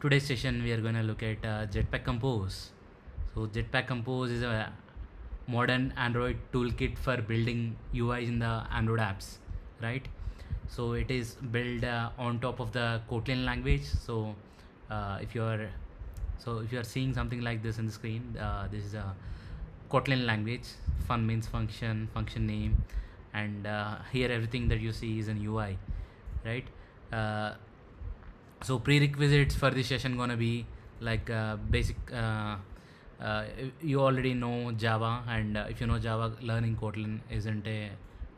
Today's session we are going to look at Jetpack Compose. So Jetpack Compose is a modern Android toolkit for building UIs in the Android apps, right? So it is built on top of the Kotlin language. If you are if you are seeing something like this in the screen, this is a Kotlin language. Fun means function, function name, and here everything that you see is an UI, right? Uh, so prerequisites for this session gonna be like basic. You already know Java, and if you know Java, learning Kotlin isn't a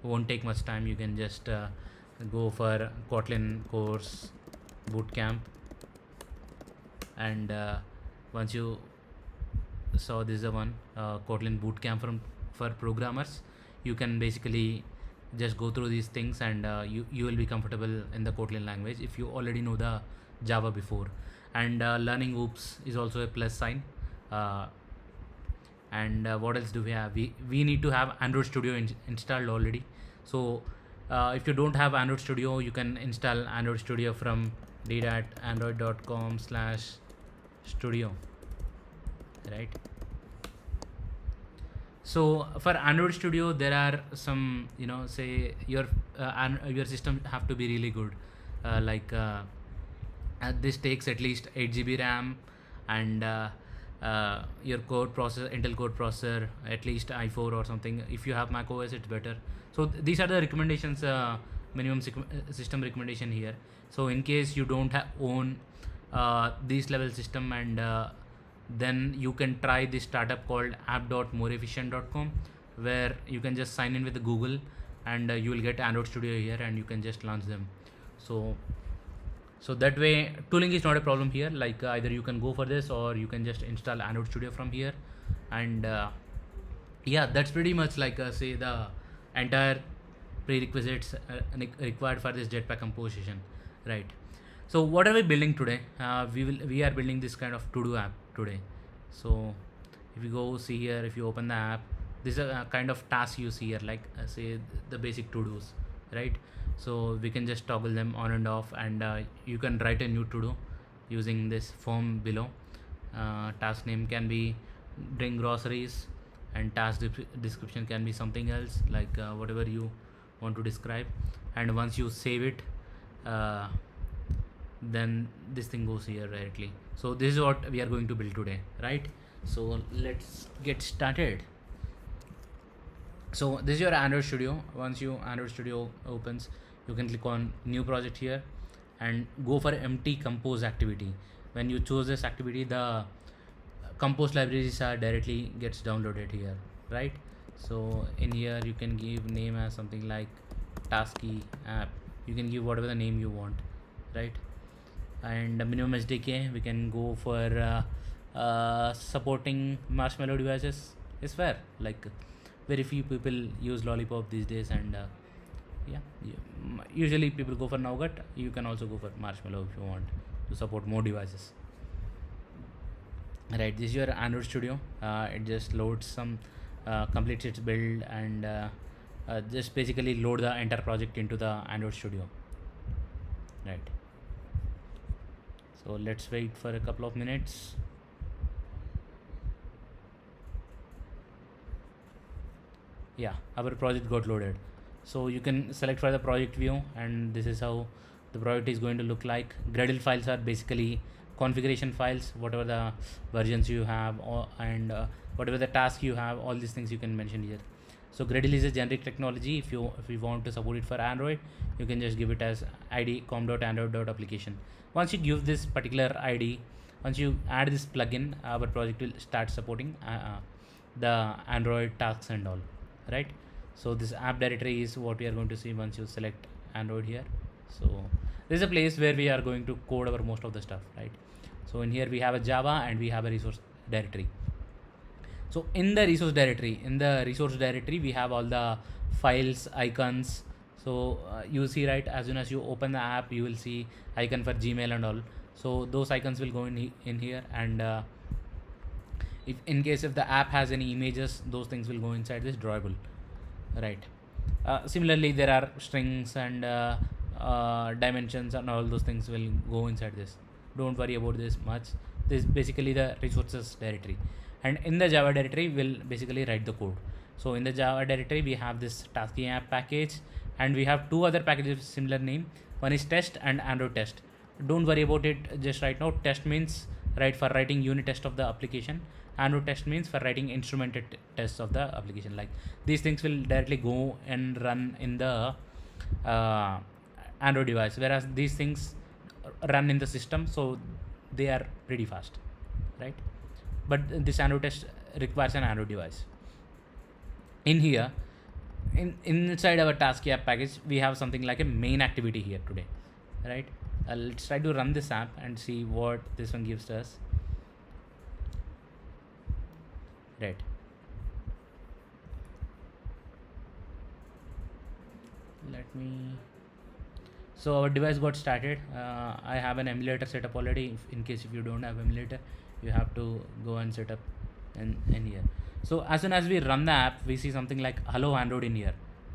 won't take much time. You can just go for Kotlin course bootcamp, and once you saw this is the one Kotlin bootcamp for programmers, you can basically just go through these things, and you will be comfortable in the Kotlin language if you already know the Java before. And learning Oops is also a plus sign. Uh, and what else do we have? We need to have Android Studio installed already. So if you don't have Android Studio, you can install Android Studio from d.android.com/studio, right? So for Android Studio, there are some, say your system have to be really good. Like this takes at least 8 GB RAM, and your core processor, Intel core processor, at least i4 or something. If you have Mac OS, it's better. So these are the recommendations, minimum system recommendation here. So in case you don't own this level system, and then you can try this startup called app.moreefficient.com, where you can just sign in with Google, and you will get Android Studio here, and you can just launch them. So that way tooling is not a problem here. Like either you can go for this, or you can just install Android Studio from here. And yeah, that's pretty much like say the entire prerequisites required for this Jetpack composition, right? So what are we building today? We are building this kind of to-do app today. So if you go see here, if you open the app, this is a kind of task you see here, like say the basic to-dos, right? So we can just toggle them on and off, and you can write a new to-do using this form below. Task name can be bring groceries, and task description can be something else, like whatever you want to describe. And once you save it, then this thing goes here directly. So this is what we are going to build today, right? So let's get started. So this is your Android Studio. Once you Android Studio opens, you can click on new project here and go for empty compose activity. When you choose this activity, the compose libraries are directly gets downloaded here, right? So in here you can give name as something like tasky app. You can give whatever the name you want, right? And the minimum SDK, we can go for supporting Marshmallow devices is fair. Like very few people use Lollipop these days, and yeah, usually people go for Nougat. You can also go for Marshmallow if you want to support more devices, right? This is your Android Studio. It just loads some, completes its build, and just basically load the entire project into the Android Studio, right? So let's wait for a couple of minutes. Yeah, our project got loaded. So you can select for the project view, and this is how the project is going to look like. Gradle files are basically configuration files, whatever the versions you have, and whatever the task you have, all these things you can mention here. So Gradle is a generic technology. If you want to support it for Android, you can just give it as id com.android.application. Once you give this particular id, once you add this plugin, our project will start supporting the Android tasks and all, right? So this app directory is what we are going to see once you select Android here. So this is a place where we are going to code our most of the stuff, right? So in here we have a Java, and we have a resource directory. So in the resource directory, we have all the files, icons. So you see, right, as soon as you open the app, you will see icon for Gmail and all. So those icons will go in here, and if the app has any images, those things will go inside this drawable, right? Similarly, there are strings and dimensions, and all those things will go inside this. don't worry about this much. This is basically the resources directory, and in the Java directory we'll basically write the code. So in the Java directory we have this tasking app package, and we have two other packages with similar name. One is test and Android test. Don't worry about it just right now. Test means for writing unit test of the application. Android test means for writing instrumented tests of the application. Like these things will directly go and run in the Android device, whereas these things run in the system, so they are pretty fast, right? But this Android test requires an Android device. In here, inside our task app package, we have something like a main activity here today, right? Let's try to run this app and see what this one gives to us. Right. Let me. So our device got started. I have an emulator set up already. In case if you don't have emulator, you have to go and set up in here. So as soon as we run the app, we see something like hello Android in here,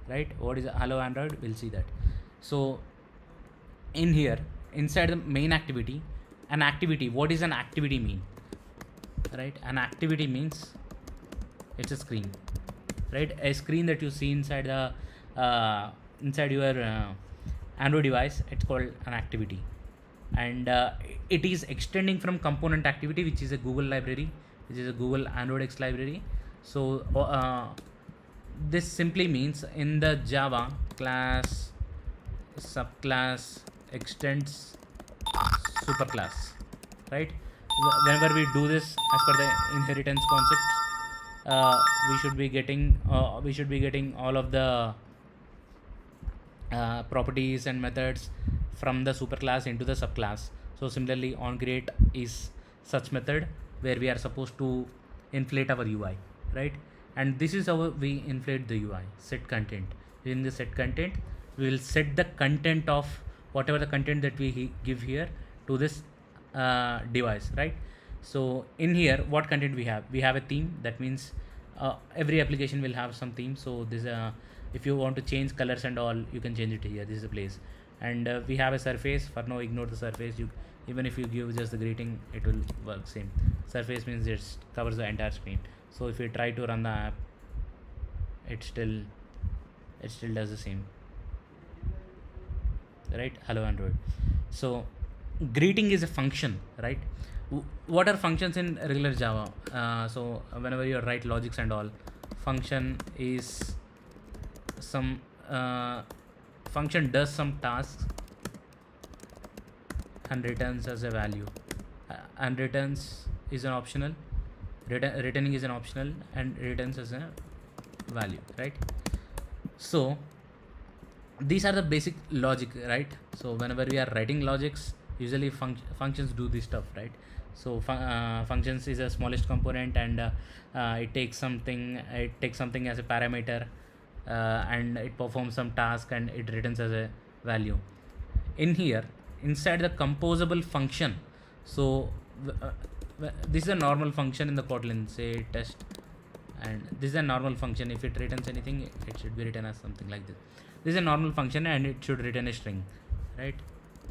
right? What is hello Android? We'll see that. So in here, inside the main activity, an activity. What does an activity mean? Right? An activity means it's a screen, right? A screen that you see inside the inside your Android device. It's called an activity, and it is extending from component activity, which is a Google library, which is a Google Android X library. So this simply means in the Java class subclass extends superclass, right? Whenever we do this as per the inheritance concept, we should be getting all of the properties and methods from the superclass into the subclass. So similarly, onCreate is such method where we are supposed to inflate our UI, right? And this is how we inflate the UI. Set content. In the set content, we will set the content of whatever the content that we give here to this device, right? So in here, what content we have? We have a theme. That means every application will have some theme. So this if you want to change colors and all, you can change it here. This is the place. And we have a surface. For now, ignore the surface. Even if you give just the greeting, it will work same. Surface means it covers the entire screen. So if you try to run the app, it still does the same, right? Hello Android. So greeting is a function, right? What are functions in regular Java? So whenever you write logics and all, function is some function does some tasks and returns as a value, and returns is an optional, returning is an optional, and returns as a value, right? So these are the basic logic, right? So whenever we are writing logics, usually functions do this stuff, right? So functions is a smallest component, and it takes something as a parameter, and it performs some task, and it returns as a value. In here, inside the composable function, so this is a normal function in the Kotlin, say test, and this is a normal function. If it returns anything, it should be written as something like this. This is a normal function, and it should return a string, right?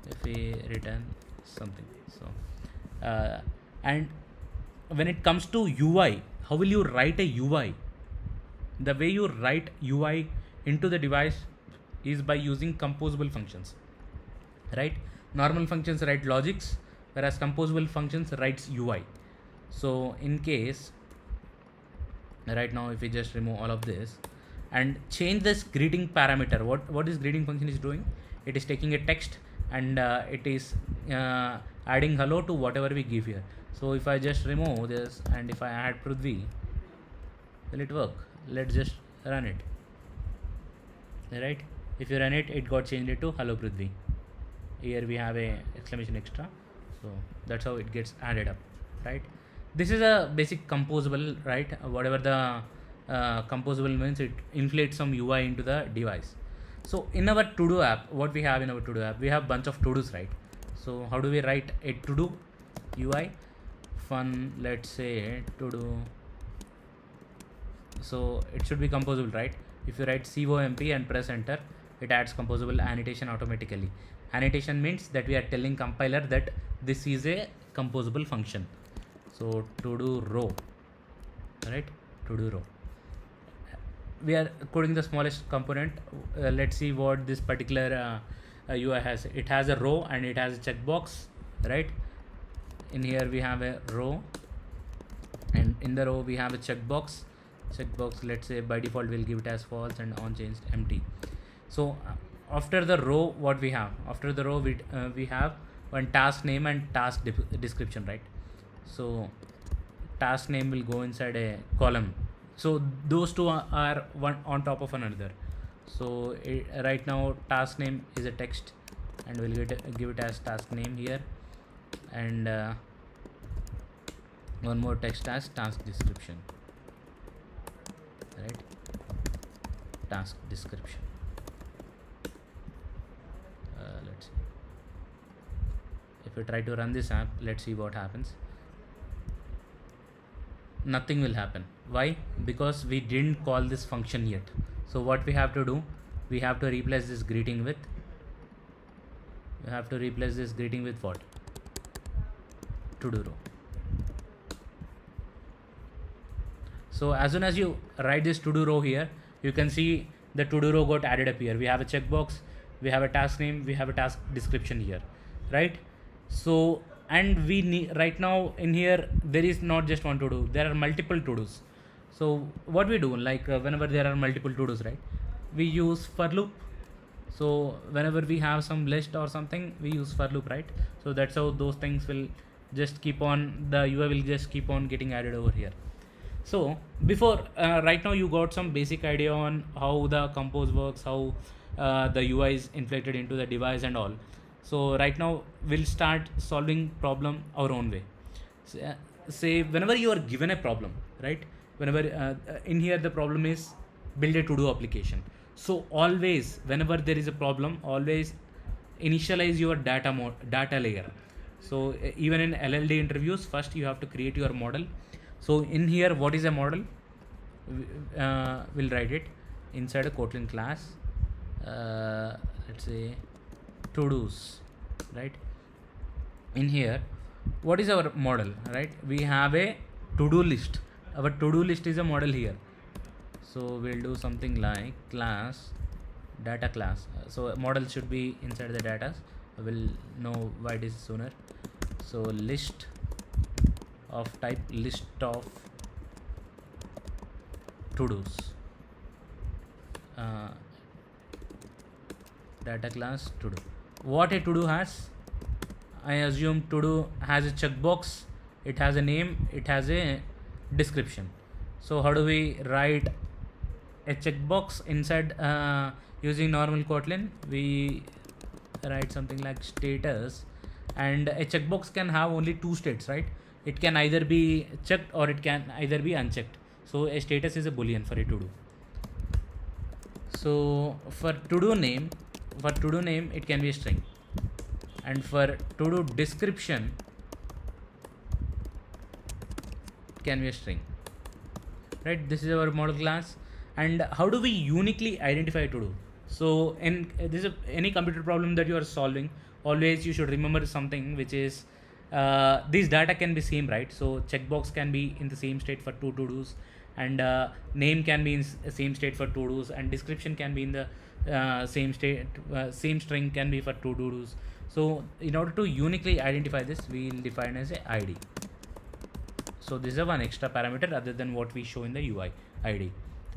If we return something, so and when it comes to UI, how will you write a UI? The way you write UI into the device is by using composable functions, right? Normal functions write logics, whereas composable functions writes UI. So in case right now, if we just remove all of this and change this greeting parameter, what this greeting function is doing? It is taking a text, and it is adding hello to whatever we give here. So if I just remove this, and if I add Prudhvi, will it work? Let's just run it, right? If you run it, it got changed to hello Prudhvi. Here we have a exclamation extra, so that's how it gets added up, right? This is a basic composable, right? Whatever the composable means, it inflates some UI into the device. So in our to-do app, what we have in our to-do app, we have bunch of to-dos, right? So how do we write a to-do UI? Fun, let's say to-do. So it should be composable, right? If you write COMP and press enter, it adds composable annotation automatically. Annotation means that we are telling compiler that this is a composable function. So to do row, right? To do row, we are coding the smallest component. Let's see what this particular UI has. It has a row and it has a checkbox, right? In here we have a row, and in the row we have a checkbox. Let's say by default we'll give it as false and on changed empty. So after the row, what we have? After the row, we have one task name and task description, right? So task name will go inside a column. So those two are one on top of another. So right now task name is a text, and we'll give it as task name here, and one more text as task description, right? Task description. Let's see. If we try to run this app, let's see what happens. Nothing will happen. Why? Because we didn't call this function yet. So what we have to do, we have to replace this greeting with what? To do row. So as soon as you write this to do row here, you can see the to do row got added up here. We have a checkbox, we have a task name, we have a task description here, right? So, and we need right now in here there is not just one to do, there are multiple to dos. So what we do, like whenever there are multiple to dos, right, we use for loop. So whenever we have some list or something, we use for loop, right? So that's how those things will just keep on, the UI will just keep on getting added over here. So before right now you got some basic idea on how the compose works, how the UI is inflected into the device and all. So right now we'll start solving problem our own way. Say whenever you are given a problem, right? Whenever in here the problem is build a to-do application. So always whenever there is a problem, always initialize your data layer. So even in LLD interviews, first you have to create your model. So in here, what is a model? We'll write it inside a Kotlin class. Let's say to-dos, right? In here, what is our model, right? We have a to-do list. Our to-do list is a model here. So we'll do something like class, data class. So a model should be inside the data. We'll know why it is sooner. So list of type list of to-dos, data class to-do. What a to-do has? I assume to-do has a checkbox, it has a name, it has a description. So how do we write a checkbox inside using normal Kotlin? We write something like status, and a checkbox can have only two states, right? It can either be checked or it can either be unchecked. So a status is a boolean for a to do. So for to do name, it can be a string, and for to do description it can be a string, right? This is our model class. And how do we uniquely identify to do? So in this is any computer problem that you are solving, always you should remember something, which is these data can be same, right? So checkbox can be in the same state for two to-dos, and name can be in same state for to-dos, and description can be in the same state, same string can be for two to-dos. So in order to uniquely identify this, we'll define as a ID. So this is one extra parameter other than what we show in the UI ID,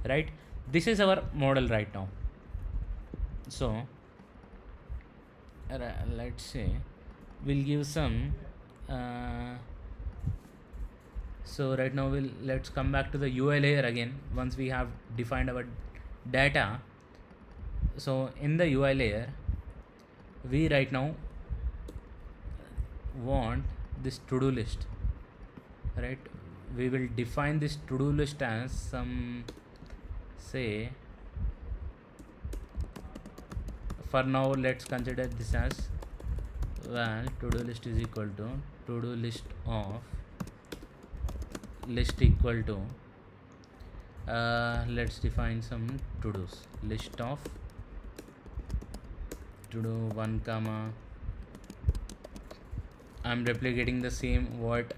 right? This is our model right now. So let's say we'll give some so right now let's come back to the UI layer again once we have defined our data. So in the UI layer, we right now want this to-do list, right? We will define this to-do list as some, say, for now let's consider this as, well, to-do list is equal to to-do list of list equal to let's define some to-dos, list of to-do 1 comma I'm replicating the same what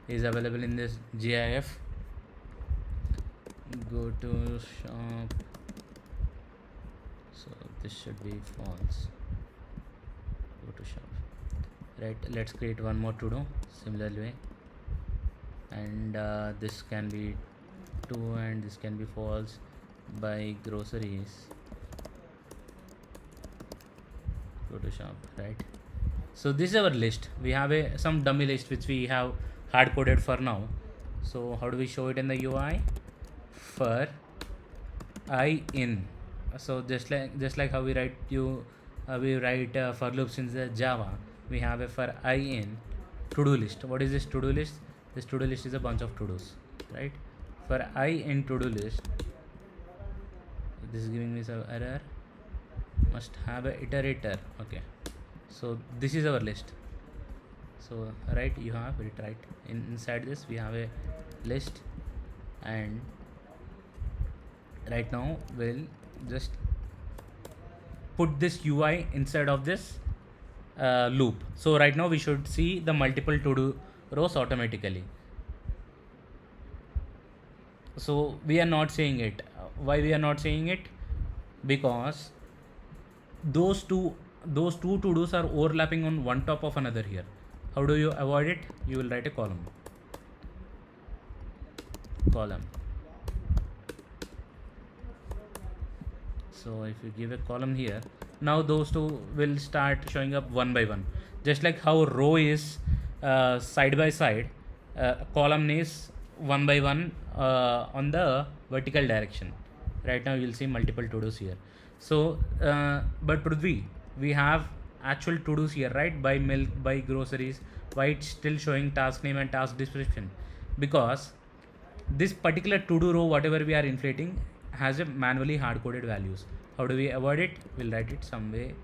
is available in this GIF. Go to shop, so this should be false. Go to shop, right? Let's create one more to do similar way, and this can be 2 and this can be false. Buy groceries, go to shop, right? So this is our list. We have some dummy list which we have hard coded for now. So how do we show it in the UI? For I in, so just like how we write for loops in the Java, we have a for I in to do list. What is this to do list? This to do list is a bunch of to dos, right? For I in to do list, this is giving me some error, must have a iterator. Okay, so this is our list. So right, you have it right. Inside this we have a list, and right now we'll just put this UI inside of this loop. So right now we should see the multiple to do rows automatically. So we are not seeing it. Why we are not seeing it? Because those two to dos are overlapping on one top of another here. How do you avoid it? You will write a column. So if you give a column here, now those two will start showing up one by one. Just like how row is side by side, column is one by one on the vertical direction. Right now you'll see multiple to-dos here. So, but Prudhvi, we have actual to-dos here, right? Buy milk, buy groceries. Why it's still showing task name and task description? Because this particular to-do row, whatever we are inflating, has a manually hard-coded values. How do we avoid it? We'll write it some way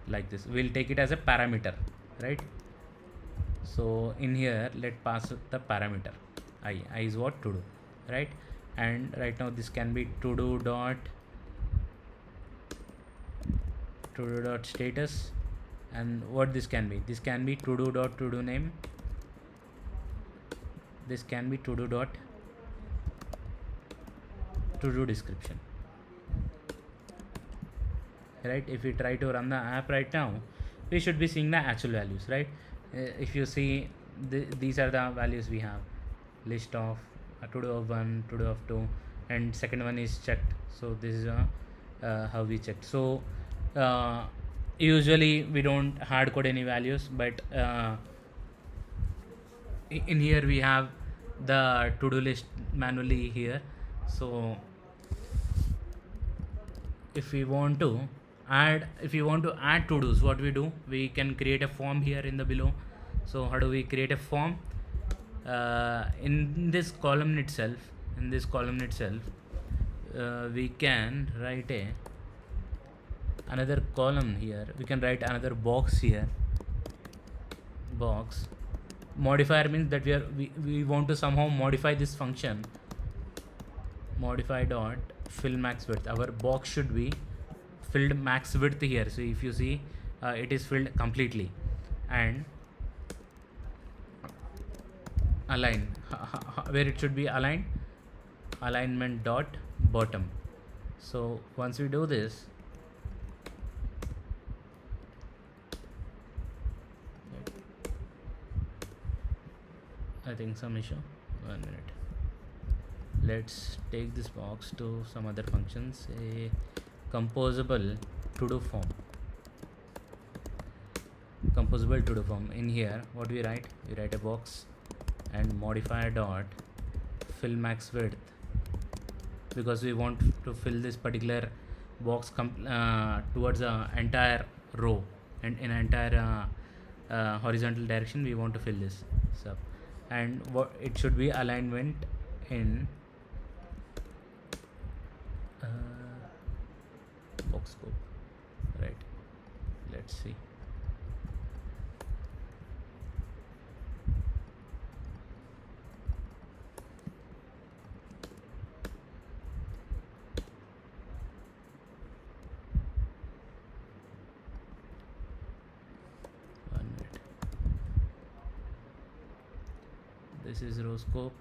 like this. We'll take it as a parameter, right? So in here, let pass the parameter. I is what to do, right? And right now this can be to do dot status, and what this can be? This can be to do dot to do name. This can be to do dot to do description, right? If we try to run the app right now, we should be seeing the actual values, right? If you see these are the values we have. List of to do of 1, to do of 2, and second one is checked. So this is how we checked. So usually we don't hard code any values, but in here we have the to-do list manually here. So if we want to add to-dos, what we do, we can create a form here in the below. So how do we create a form? In this column itself, we can write another column here. We can write another box here. Box modifier means that we want to somehow modify this function. Modify dot fill max width. Our box should be filled max width here. So if you see, it is filled completely. And align, where it should be aligned, alignment dot bottom. So once we do this, I think some issue. 1 minute. Let's take this box to some other functions. A composable to-do form. In here, what we write? We write a box and modifier dot fill max width, because we want to fill this particular box towards the entire row, and in entire horizontal direction we want to fill this. So, and what it should be alignment in box scope, right? Let's see. This is row scope,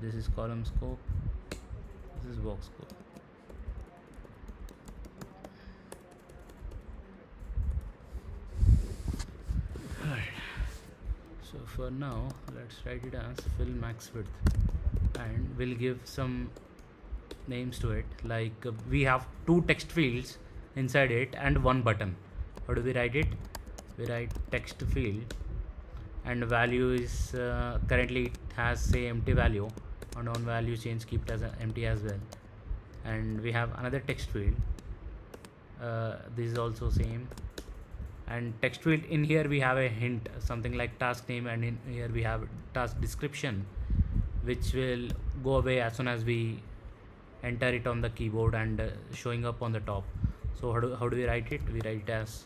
this is column scope, this is box scope. Alright, so for now let's write it as fill max width, and we'll give some names to it, like we have two text fields inside it and one button. How do we write it? We write text field, and value is currently it has say empty value, and on value change keep it as empty as well. And we have another text field, this is also same, and text field in here we have a hint, something like task name, and in here we have task description, which will go away as soon as we enter it on the keyboard and showing up on the top. So how do we write it? We write it as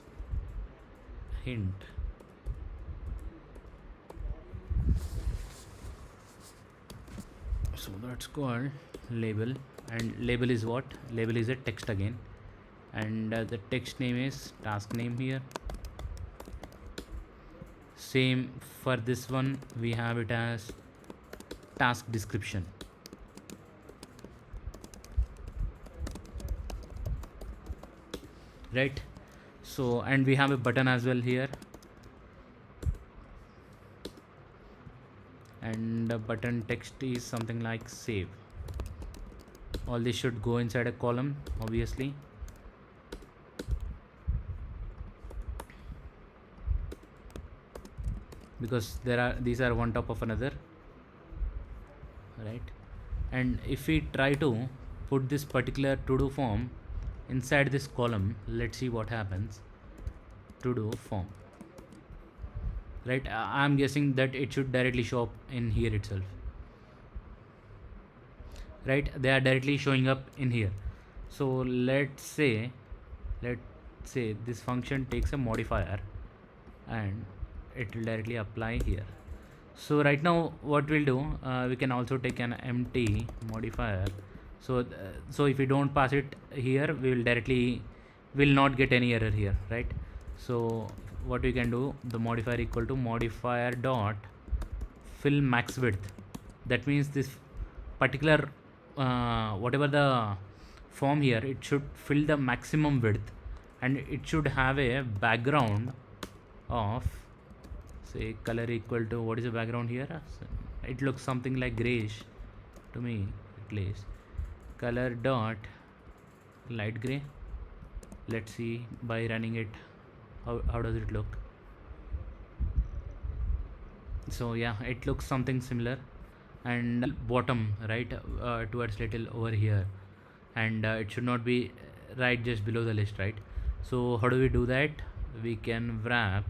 hint. So that's called label, and label is what? Label is a text again, and the text name is task name here. Same for this one, we have it as task description. Right, so and we have a button as well here, and the button text is something like save. All this should go inside a column, obviously. Because these are one top of another, right? And if we try to put this particular to do form inside this column, let's see what happens. To do form, right? I'm guessing that it should directly show up in here itself, right? They are directly showing up in here. So let's say this function takes a modifier and it will directly apply here. So right now what we'll do, we can also take an empty modifier. So if we don't pass it here, we will not get any error here, right? So what we can do, the modifier equal to modifier dot fill max width. That means this particular whatever the form here, it should fill the maximum width, and it should have a background of, say, color equal to, what is the background here? It looks something like grayish to me at least. Color dot light gray. Let's see by running it how does it look. So yeah, it looks something similar. And bottom, right, towards little over here, and it should not be right just below the list, right? So how do we do that? We can wrap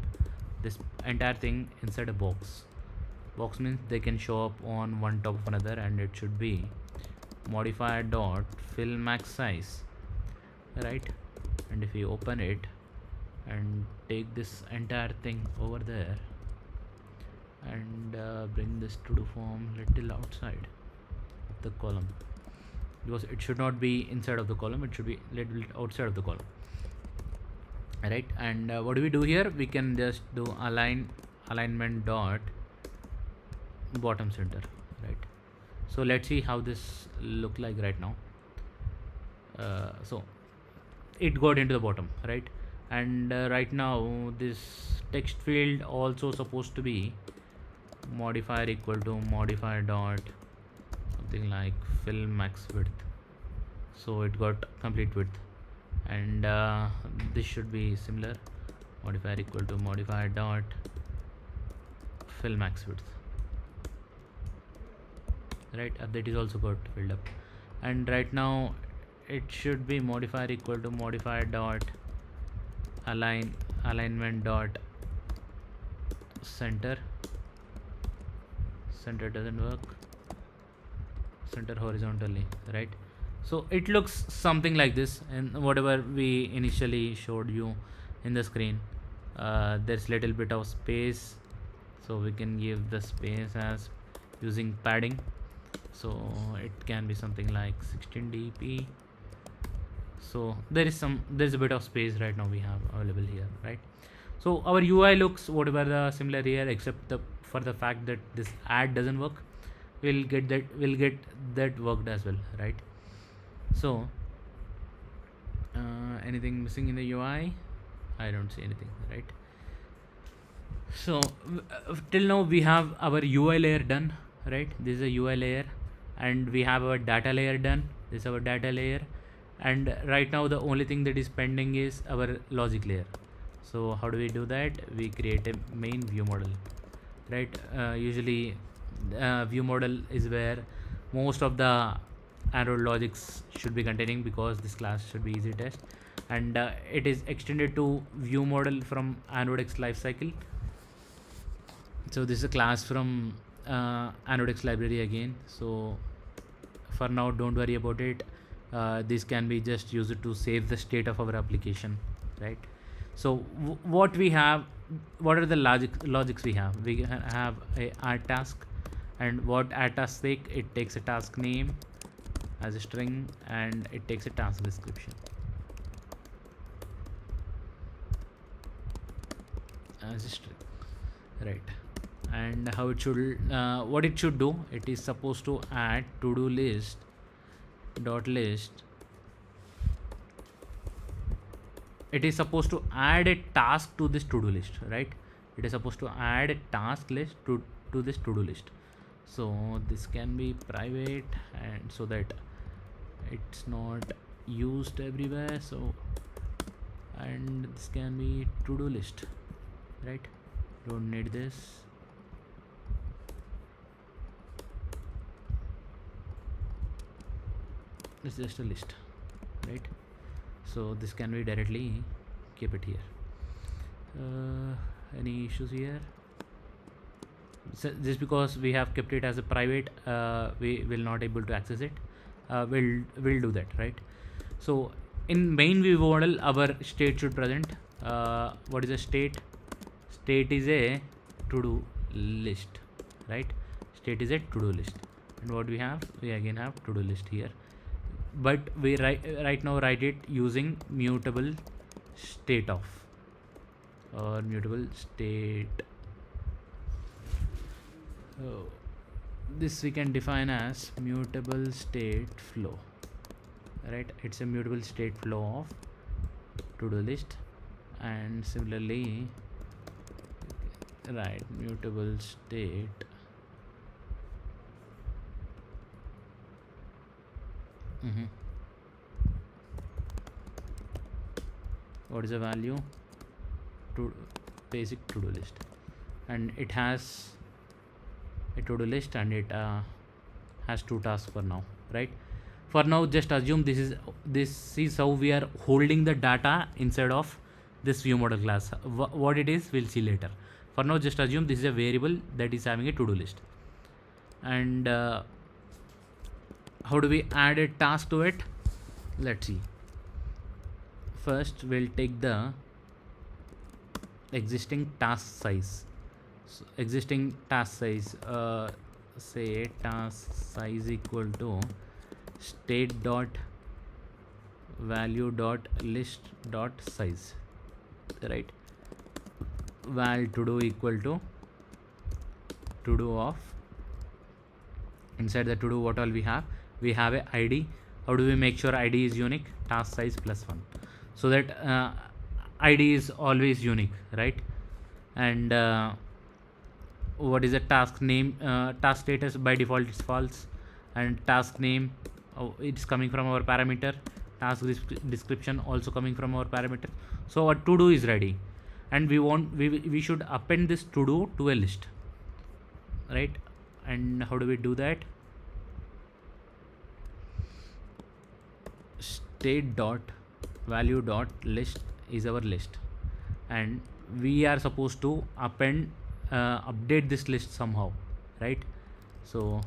this entire thing inside a box. Box means they can show up on one top of another, and it should be modifier dot fill max size, right? And if we open it and take this entire thing over there and bring this to do form little outside of the column, because it should not be inside of the column, it should be little bit outside of the column, right? And what do we do here? We can just do alignment dot bottom center, right? So let's see how this look like right now. So it got into the bottom, right? And right now this text field also supposed to be modifier equal to modifier dot something like fill max width. So it got complete width, and this should be similar, modifier equal to modifier dot fill max width, right? That is also got filled up. And right now it should be modifier equal to modifier dot alignment dot center. Center doesn't work, center horizontally, right? So it looks something like this, and whatever we initially showed you in the screen. There's little bit of space, so we can give the space as using padding. So it can be something like 16 dp. So there's a bit of space right now we have available here, right? So our UI looks whatever the similar here, except for the fact that this add doesn't work. We'll get that worked as well, right? So anything missing in the UI? I don't see anything, right? So till now we have our UI layer done, right? This is a UI layer, and we have our data layer done. This is our data layer, and right now the only thing that is pending is our logic layer. So how do we do that? We create a main view model, right? Usually view model is where most of the Android logics should be containing, because this class should be easy test, and it is extended to view model from Android X lifecycle. So this is a class from Android X library again. So for now, don't worry about it. This can be just used to save the state of our application, right? So what we have, what are the logics we have? We have a add task, and what add task take? It takes a task name as a string, and it takes a task description as a string, right? And how it should, what it should do, it is supposed to add to do list dot list. It is supposed to add a task to this to do list, right? It is supposed to add a task list to this to do list. So this can be private, and so that it's not used everywhere. So, and this can be to do list, right? Don't need this. It's just a list, right? So this can be directly keep it here. Any issues here? So just because we have kept it as a private, we will not able to access it. We'll do that, right? So in main view model, our state should present. What is a state? State is a to do list, right? State is a to do list, and what we have? We again have to do list here, but we right now write it using mutable state of, or mutable state. This we can define as mutable state flow, right? It's a mutable state flow of to do list, and similarly, right, mutable state what is the value? To basic to do list, and it has a to do list, and it has two tasks for now, right? For now, just assume this is how we are holding the data inside of this view model class. What it is, we'll see later. For now, just assume this is a variable that is having a to do list, and how do we add a task to it? Let's see. First, we'll take the existing task size. So existing task size, say task size equal to state dot value dot list dot size, right? Val to do equal to do of, inside the to do, what all we have? We have a ID. How do we make sure ID is unique? Task size plus 1, so that ID is always unique, right? And what is the task name? Task status by default is false, and task name, it's coming from our parameter. Task description also coming from our parameter. So our to do is ready, and we should append this to do to a list, right? And how do we do that? State dot value dot list is our list, and we are supposed to append update this list somehow, right? So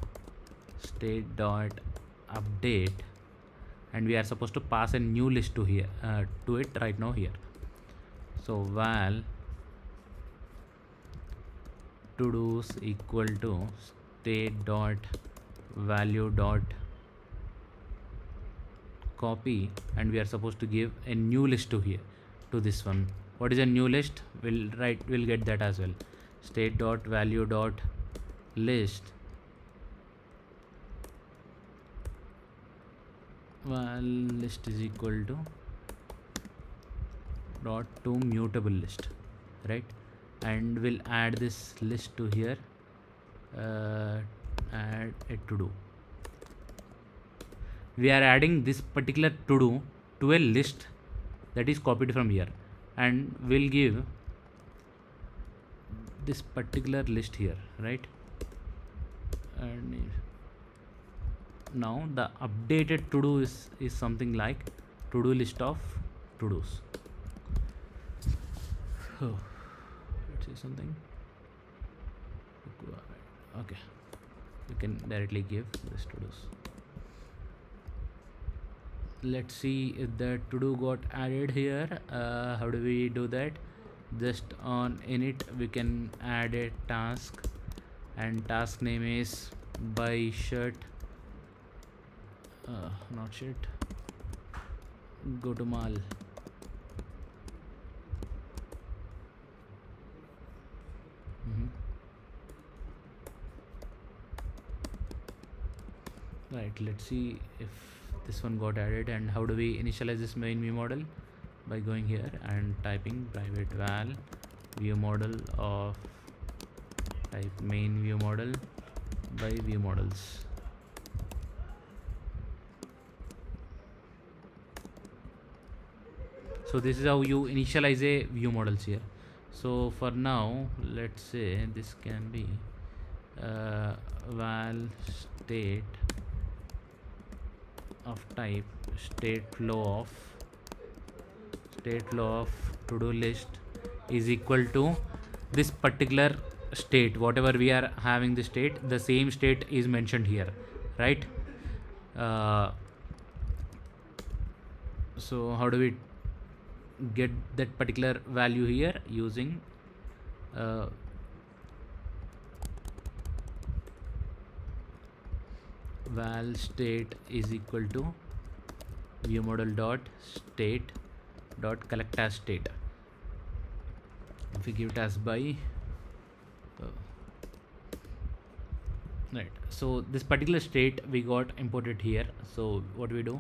state dot update, and we are supposed to pass a new list to here to it right now here. So val to do's equal to state dot value dot copy, and we are supposed to give a new list to here, to this one, what is a new list? We'll get that as well. State dot value dot list val list is equal to dot to mutable list, right? And we'll add this list to here, add a to do. We are adding this particular to do to a list that is copied from here, and we'll give this particular list here, right? And now the updated to do is something like to do list of to dos. Oh, let's see something. Okay, you can directly give this to dos. Let's see if the to do got added here. How do we do that? Just on init we can add a task, and task name is buy shirt, not shirt, go to mall. Right, let's see if this one got added. And how do we initialize this main view model? By going here and typing private val view model of type main view model by view models. So this is how you initialize a view models here. So for now, let's say this can be val state of type state flow of to do list is equal to this particular state. Whatever we are having the state, the same state is mentioned here, right? So how do we get that particular value here? Using val state is equal to view model dot state dot collect as state. If we give it as by right, so this particular state we got imported here. So what we do,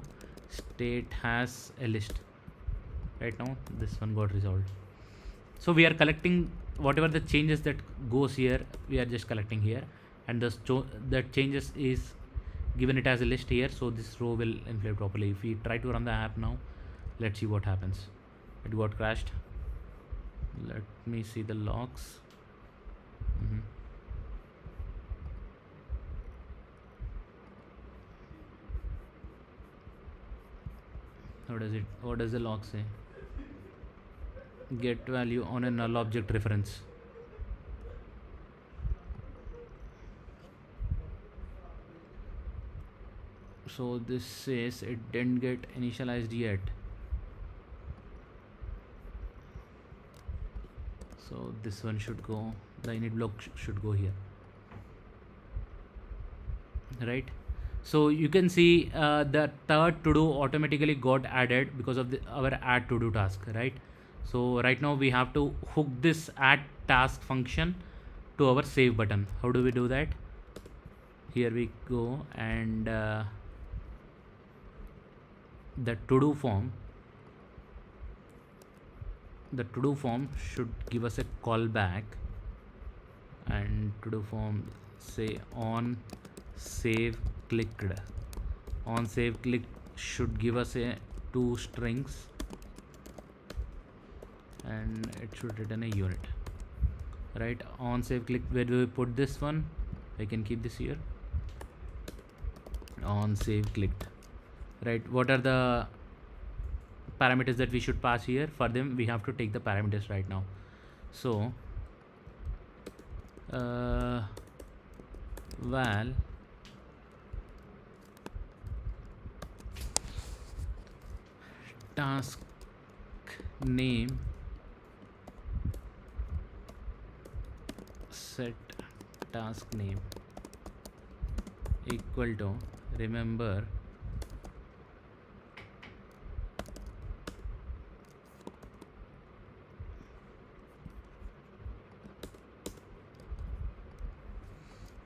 state has a list. Right now this one got resolved. So we are collecting whatever the changes that goes here, we are just collecting here, and that changes is given it as a list here. So this row will inflate properly. If we try to run the app now, let's see what happens. It got crashed. Let me see the logs. What does the log say? Get value on a null object reference. So this says it didn't get initialized yet. So this one should go, the init block should go here, right? So you can see the third to do automatically got added because of our add to do task, right? So right now we have to hook this add task function to our save button. How do we do that? Here we go, and the to do form should give us a callback, and to do form say on save clicked. On save clicked should give us a 2 strings, and it should return a unit, right? On save clicked, where do we put this one? I can keep this here. On save clicked, right? What are the parameters that we should pass here? For them we have to take the parameters right now. So val task name set task name equal to, remember,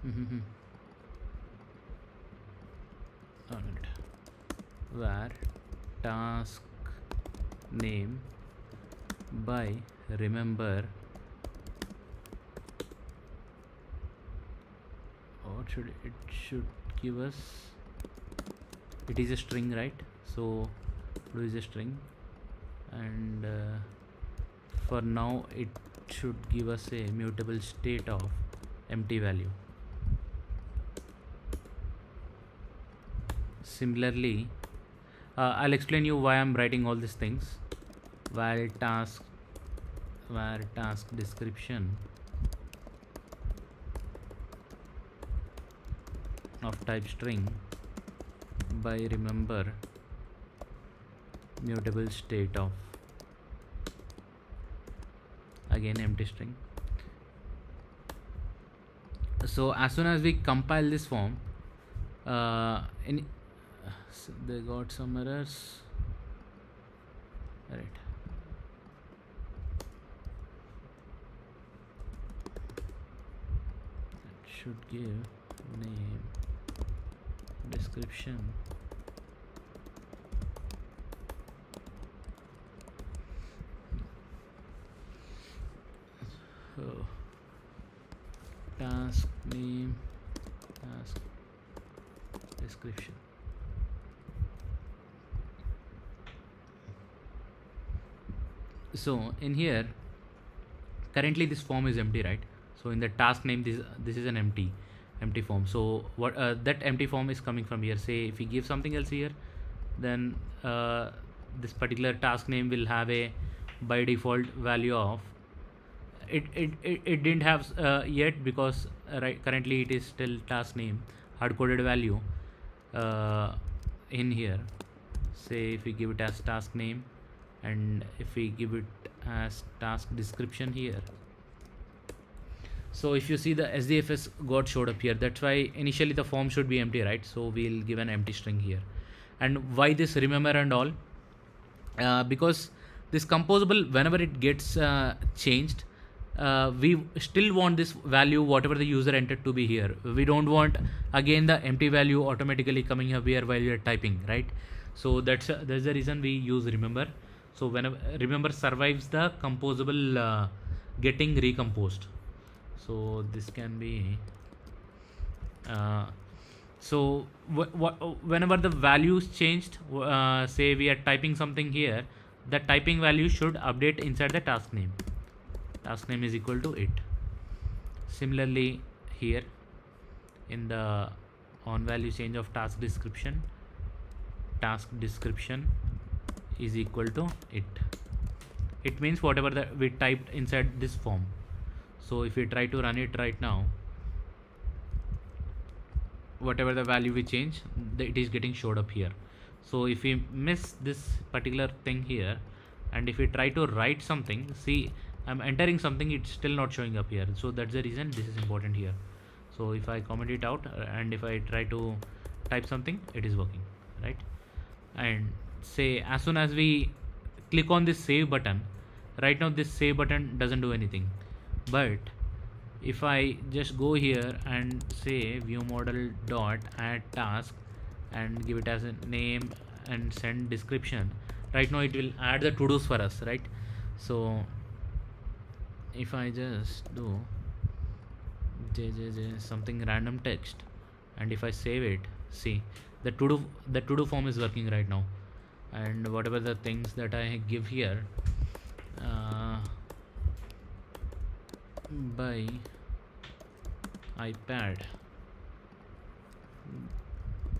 Mhm. Alright. Where task name by remember, what should it should give us? It is a string, right? So do is a string, and for now it should give us a mutable state of empty value. Similarly, I'll explain you why I'm writing all these things. Where task description of type string by remember mutable state of, again empty string. So as soon as we compile this form, they got some errors, right? It should give name, description, so task name, task description. So in here currently this form is empty, right? So in the task name, this is an empty form. So what that empty form is coming from here. Say if we give something else here, then this particular task name will have a by default value of it didn't have yet, because right currently it is still task name hard coded value in here. Say if we give it as task name, and if we give it as task description here, so if you see the SDFS got showed up here, that's why initially the form should be empty, right? So we'll give an empty string here. And why this remember and all? Because this composable, whenever it gets changed, we still want this value whatever the user entered to be here. We don't want again the empty value automatically coming up here while you're typing, right? So that's the reason we use remember. So whenever remember survives the composable getting recomposed. So this can be so whenever the values changed, say we are typing something here, the typing value should update inside the task name. Task name is equal to it. Similarly here in the on value change of task description is equal to it. It means whatever that we typed inside this form. So if we try to run it right now, whatever the value we change, it is getting showed up here. So if we miss this particular thing here, and if we try to write something, see I'm entering something, it's still not showing up here. So that's the reason this is important here. So if I comment it out and if I try to type something, it is working, right? And say as soon as we click on this save button, right now this save button doesn't do anything. But if I just go here and say view model dot add task and give it as a name and send description, right now it will add the to-dos for us, right? So if I just do something random text, and if I save it, see the to-do form is working right now. And whatever the things that I give here, by iPad,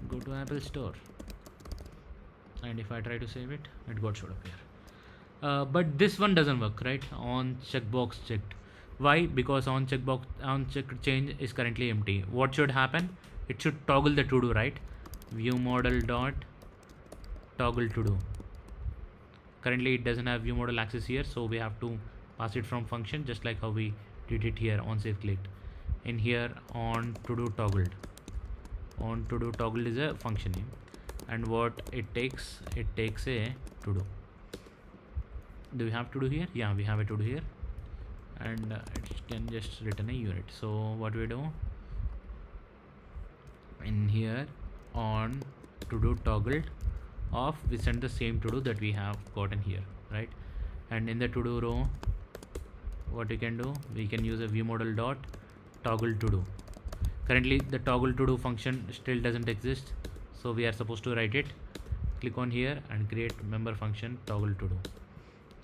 go to Apple Store, and if I try to save it, it got showed up here. But this one doesn't work, right? On checkbox checked. Why? Because on checked change is currently empty. What should happen? It should toggle the to do, right? View model dot toggle to do. Currently it doesn't have view model access here, so we have to pass it from function, just like how we did it here on save clicked. In here on to do toggled, on to do toggled is a function name, and what it takes a to do. Do we have to do here? Yeah, we have a to do here, and it can just return a unit. So what we do, in here on to do toggled off, we send the same to do that we have gotten here, right? And in the to do row, what we can do, we can use a view model dot toggle to do. Currently the toggle to do function still doesn't exist, so we are supposed to write it. Click on here and create member function toggle to do,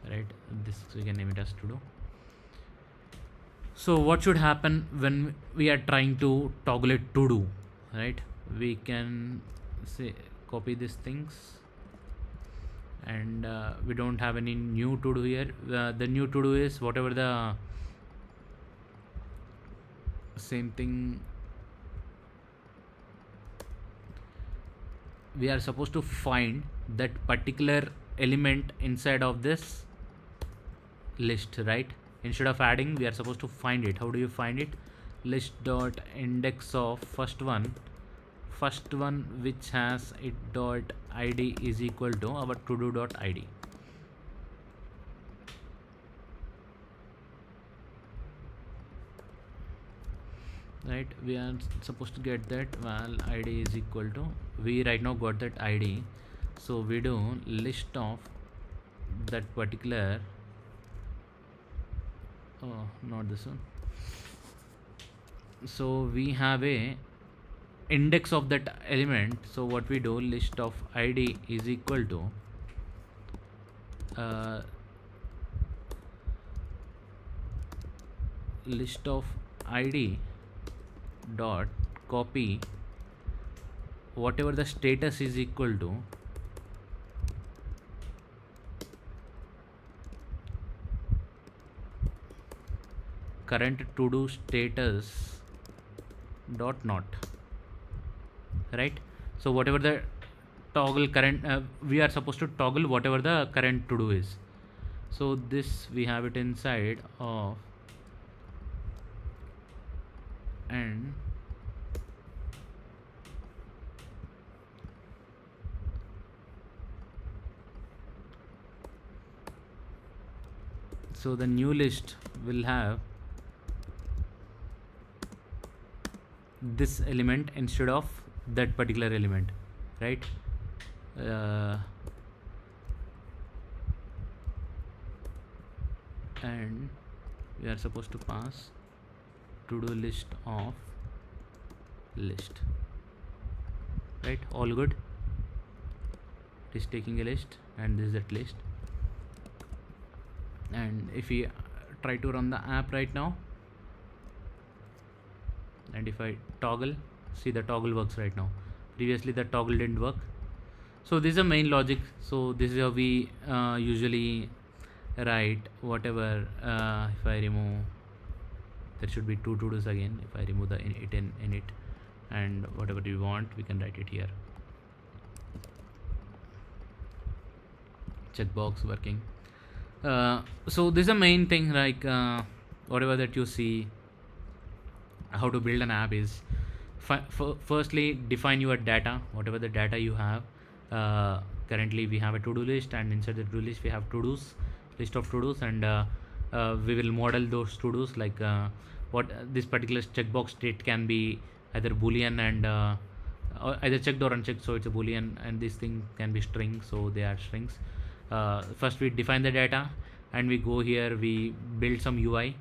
right? This we can name it as to do. So what should happen when we are trying to toggle it to do, right? We can say copy these things, and we don't have any new to do here. The new to do is whatever the same thing we are supposed to find that particular element inside of this list, right? Instead of adding, we are supposed to find it. How do you find it? List dot index of first one which has it dot id is equal to our to do dot id. Right, we are supposed to get that val id is equal to, we right now got that id, so we do list of that particular, oh not this one, so we have a index of that element. So what we do, list of id is equal to list of id dot copy whatever the status is equal to current to do status dot not, right? So whatever the toggle current, we are supposed to toggle whatever the current to do is. So this we have it inside of, and so the new list will have this element instead of that particular element, right? And we are supposed to pass to do list of list, right? All good. It is taking a list, and this is that list. And if we try to run the app right now, and if I toggle, see the toggle works right now. Previously the toggle didn't work. So this is the main logic. So this is how we usually write whatever. If I remove, there should be two to do's again. If I remove the init and whatever we want, we can write it here. Checkbox working. So this is the main thing, like whatever that you see, how to build an app is firstly define your data, whatever the data you have. Currently we have a to-do list, and inside the to-do list we have to-dos, list of to-dos, and we will model those to-dos, like what this particular checkbox state can be either boolean and either checked or unchecked, so it's a boolean, and this thing can be string, so they are strings. First we define the data, and we go here, we build some UI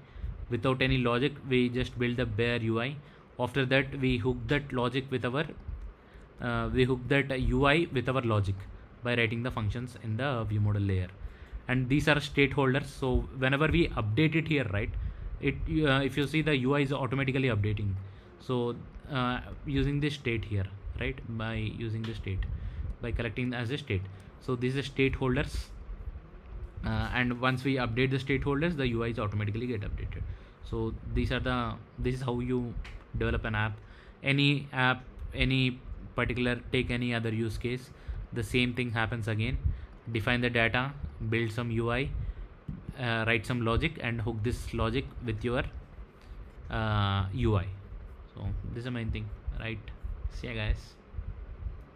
without any logic. We just build the bare UI. After that we hook that logic with our UI with our logic by writing the functions in the view model layer, and these are state holders. So whenever we update it here, right, it if you see, the UI is automatically updating. So using this state here, right, by using the state, by collecting as a state. So these are state holders, and once we update the state holders, the UIs automatically get updated. So this is how you develop an app. Any app, any particular, take any other use case, the same thing happens again. Define the data, build some UI, write some logic, and hook this logic with your UI. So this is the main thing, right? See ya guys.